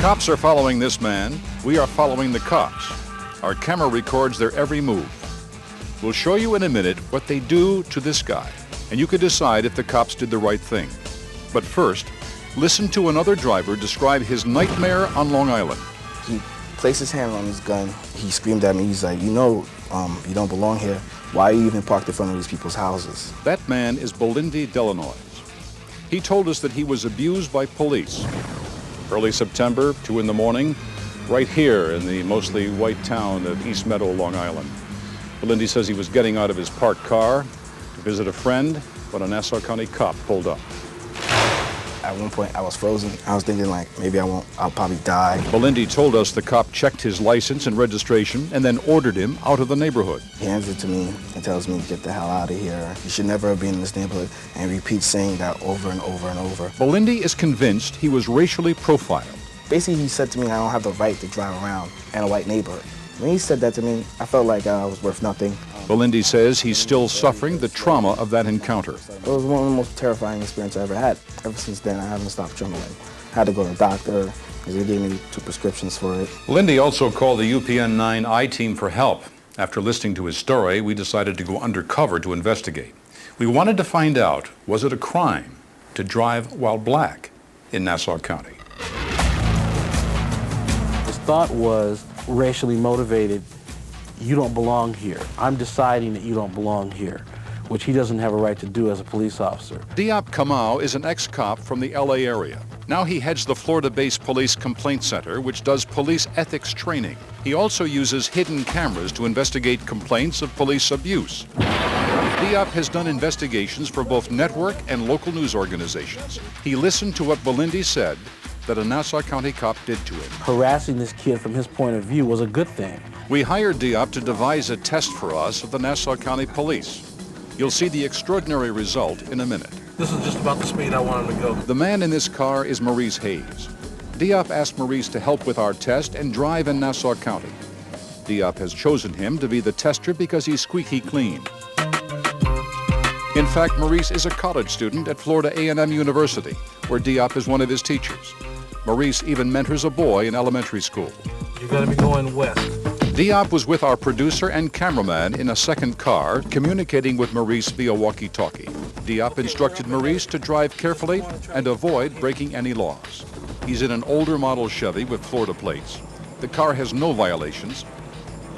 Cops are following this man. We are following the cops. Our camera records their every move. We'll show you in a minute what they do to this guy, and you can decide if the cops did the right thing. But first, listen to another driver describe his nightmare on Long Island. He placed his hand on his gun. He screamed at me. He's like, you don't belong here. Why are you even parked in front of these people's houses? That man is Belindy Delanois. He told us that he was abused by police. Early September, 2 in the morning, right here in the mostly white town of East Meadow, Long Island. Belindy says he was getting out of his parked car to visit a friend when a Nassau County cop pulled up. At one point, I was frozen. I was thinking, like, maybe I'll probably die. Belindy told us the cop checked his license and registration and then ordered him out of the neighborhood. He hands it to me and tells me to get the hell out of here. You should never have been in this neighborhood, and repeats saying that over and over and over. Belindy is convinced he was racially profiled. Basically, he said to me, I don't have the right to drive around in a white neighborhood. When he said that to me, I felt like I was worth nothing. Belindy says he's still suffering the trauma of that encounter. It was one of the most terrifying experiences I ever had. Ever since then, I haven't stopped trembling. I had to go to the doctor, because they gave me 2 prescriptions for it. Belindy also called the UPN 9 I-Team for help. After listening to his story, we decided to go undercover to investigate. We wanted to find out, was it a crime to drive while black in Nassau County? His thought was racially motivated. You don't belong here. I'm deciding that you don't belong here, which he doesn't have a right to do as a police officer. Diop Kamau is an ex-cop from the LA area. Now he heads the Florida-based Police Complaint Center, which does police ethics training. He also uses hidden cameras to investigate complaints of police abuse. Diop has done investigations for both network and local news organizations. He listened to what Belindy said that a Nassau County cop did to him. Harassing this kid from his point of view was a good thing. We hired Diop to devise a test for us of the Nassau County Police. You'll see the extraordinary result in a minute. This is just about the speed I want him to go. The man in this car is Maurice Hayes. Diop asked Maurice to help with our test and drive in Nassau County. Diop has chosen him to be the tester because he's squeaky clean. In fact, Maurice is a college student at Florida A&M University, where Diop is one of his teachers. Maurice even mentors a boy in elementary school. You gotta be going west. Diop was with our producer and cameraman in a second car, communicating with Maurice via walkie-talkie. Diop instructed Maurice to drive carefully and avoid breaking any laws. He's in an older model Chevy with Florida plates. The car has no violations.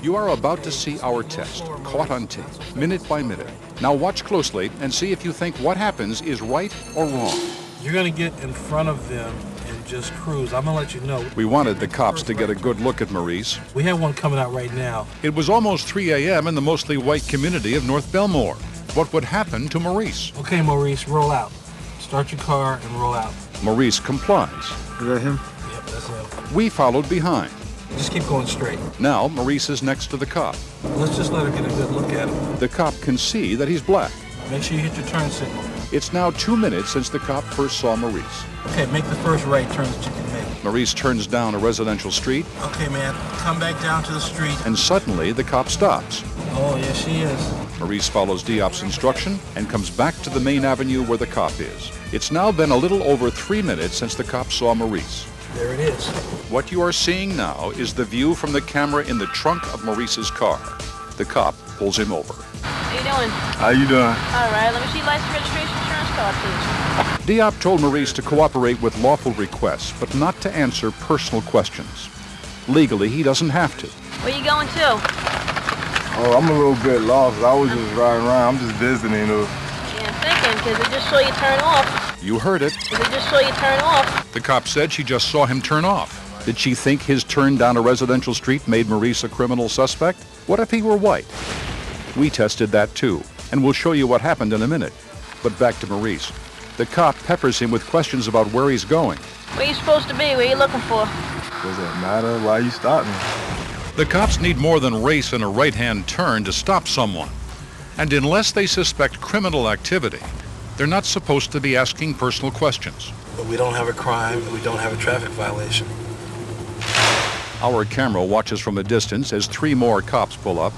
You are about to see our test, caught on tape, minute by minute. Now watch closely and see if you think what happens is right or wrong. You're gonna get in front of them and just cruise. I'm gonna let you know. We wanted the cops to get a good look at Maurice. We have one coming out right now. It was almost 3 a.m. in the mostly white community of North Belmore. What would happen to Maurice? Okay, Maurice, roll out. Start your car and roll out. Maurice complies. Is that him? Yep, that's him. We followed behind. Just keep going straight. Now Maurice is next to the cop. Let's just let her get a good look at him. The cop can see that he's black. Make sure you hit your turn signal. It's now 2 minutes since the cop first saw Maurice. Okay, make the first right turn that you can make. Maurice turns down a residential street. Okay, man, come back down to the street. And suddenly the cop stops. Oh, yes, she is. Maurice follows Diop's instruction and comes back to the main avenue where the cop is. It's now been a little over 3 minutes since the cop saw Maurice. There it is. What you are seeing now is the view from the camera in the trunk of Maurice's car. The cop pulls him over. How you doing? How you doing? All right, let me see your license, registration, insurance card, please. Diop told Maurice to cooperate with lawful requests, but not to answer personal questions. Legally, he doesn't have to. Where you going to? Oh, I'm a little bit lost. I was just riding around. I'm just visiting, you know. Yeah, I'm thinking, because I just saw you turn off. You heard it. I just saw you turn off. The cop said she just saw him turn off. Did she think his turn down a residential street made Maurice a criminal suspect? What if he were white? We tested that too, and we'll show you what happened in a minute. But back to Maurice. The cop peppers him with questions about where he's going. Where you supposed to be? Where you looking for? Does that matter? Why you stopped me? The cops need more than race and a right-hand turn to stop someone. And unless they suspect criminal activity, they're not supposed to be asking personal questions. But we don't have a crime, and we don't have a traffic violation. Our camera watches from a distance as 3 more cops pull up.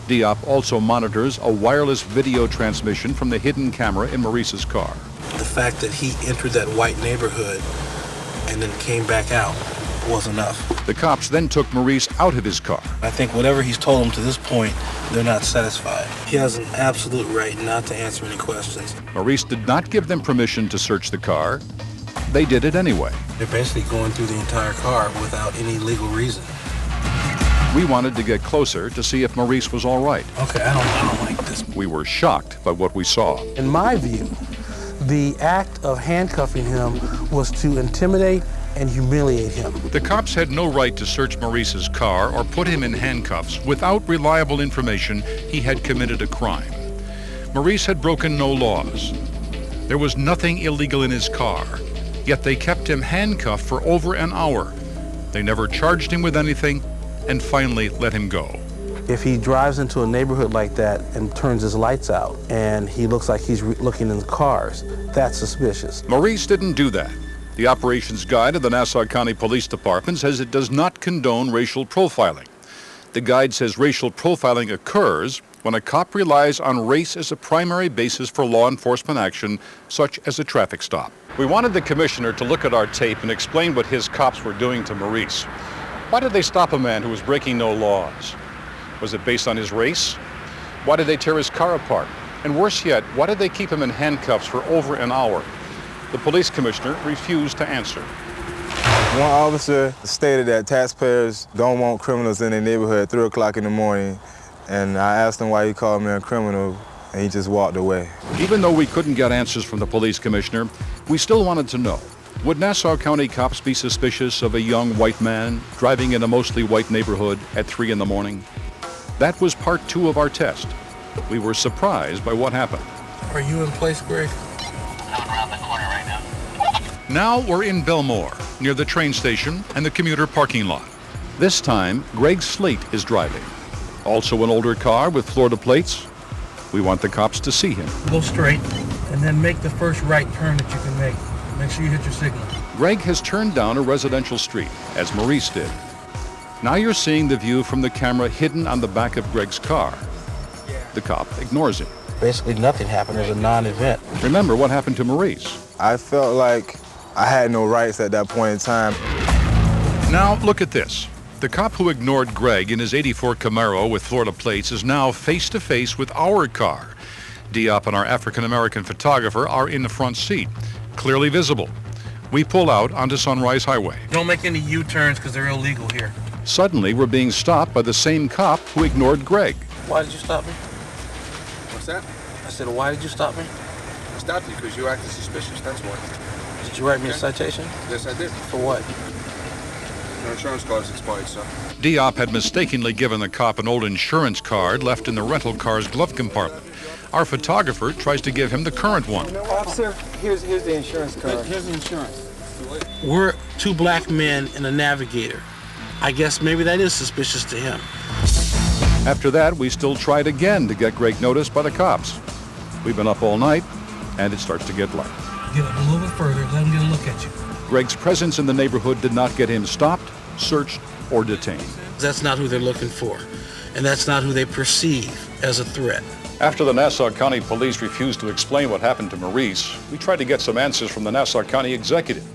Diop also monitors a wireless video transmission from the hidden camera in Maurice's car. The fact that he entered that white neighborhood and then came back out, was enough. The cops then took Maurice out of his car. I think whatever he's told them to this point, they're not satisfied. He has an absolute right not to answer any questions. Maurice did not give them permission to search the car. They did it anyway. They're basically going through the entire car without any legal reason. We wanted to get closer to see if Maurice was all right. Okay, I don't like this. We were shocked by what we saw. In my view, the act of handcuffing him was to intimidate and humiliate him. The cops had no right to search Maurice's car or put him in handcuffs without reliable information he had committed a crime. Maurice had broken no laws. There was nothing illegal in his car, yet they kept him handcuffed for over an hour. They never charged him with anything and finally let him go. If he drives into a neighborhood like that and turns his lights out and he looks like he's looking in the cars, that's suspicious. Maurice didn't do that. The operations guide of the Nassau County Police Department says it does not condone racial profiling. The guide says racial profiling occurs when a cop relies on race as a primary basis for law enforcement action, such as a traffic stop. We wanted the commissioner to look at our tape and explain what his cops were doing to Maurice. Why did they stop a man who was breaking no laws? Was it based on his race? Why did they tear his car apart? And worse yet, why did they keep him in handcuffs for over an hour? The police commissioner refused to answer. One officer stated that taxpayers don't want criminals in their neighborhood at 3 o'clock in the morning, and I asked him why he called me a criminal, and he just walked away. Even though we couldn't get answers from the police commissioner, we still wanted to know, would Nassau County cops be suspicious of a young white man driving in a mostly white neighborhood at 3 in the morning? That was part 2 of our test. We were surprised by what happened. Are you in place, Greg? Coming around the corner right now. Now we're in Belmore, near the train station and the commuter parking lot. This time, Greg Slate is driving. Also an older car with Florida plates. We want the cops to see him. Go straight and then make the first right turn that you can make. Make sure you hit your signal. Greg has turned down a residential street, as Maurice did. Now you're seeing the view from the camera hidden on the back of Greg's car. The cop ignores him. Basically nothing happened. It was a non-event. Remember what happened to Maurice. I felt like I had no rights at that point in time. Now look at this. The cop who ignored Greg in his '84 Camaro with Florida plates is now face to face with our car. Diop and our African-American photographer are in the front seat, clearly visible. We pull out onto Sunrise Highway. Don't make any U-turns because they're illegal here. Suddenly, we're being stopped by the same cop who ignored Greg. Why did you stop me? What's that? I said, why did you stop me? I stopped you because you acted suspicious, that's why. Did you write me a citation? Yes, I did. For what? Your insurance card's expired, sir. Diop had mistakenly given the cop an old insurance card left in the rental car's glove compartment. Our photographer tries to give him the current one. Officer, here's the insurance card. Here's the insurance. We're 2 black men and a navigator. I guess maybe that is suspicious to him. After that, we still tried again to get Greg noticed by the cops. We've been up all night, and it starts to get light. Get up a little bit further, let him get a look at you. Greg's presence in the neighborhood did not get him stopped, searched, or detained. That's not who they're looking for, and that's not who they perceive as a threat. After the Nassau County Police refused to explain what happened to Maurice, we tried to get some answers from the Nassau County executive.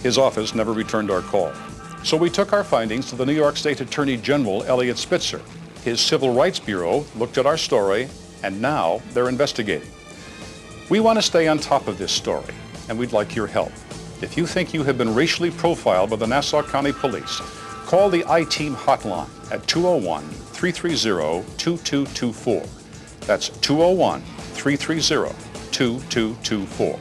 His office never returned our call. So we took our findings to the New York State Attorney General, Eliot Spitzer. His Civil Rights Bureau looked at our story, and now they're investigating. We want to stay on top of this story, and we'd like your help. If you think you have been racially profiled by the Nassau County Police, call the I-Team hotline at 201-330-2224. That's 201-330-2224.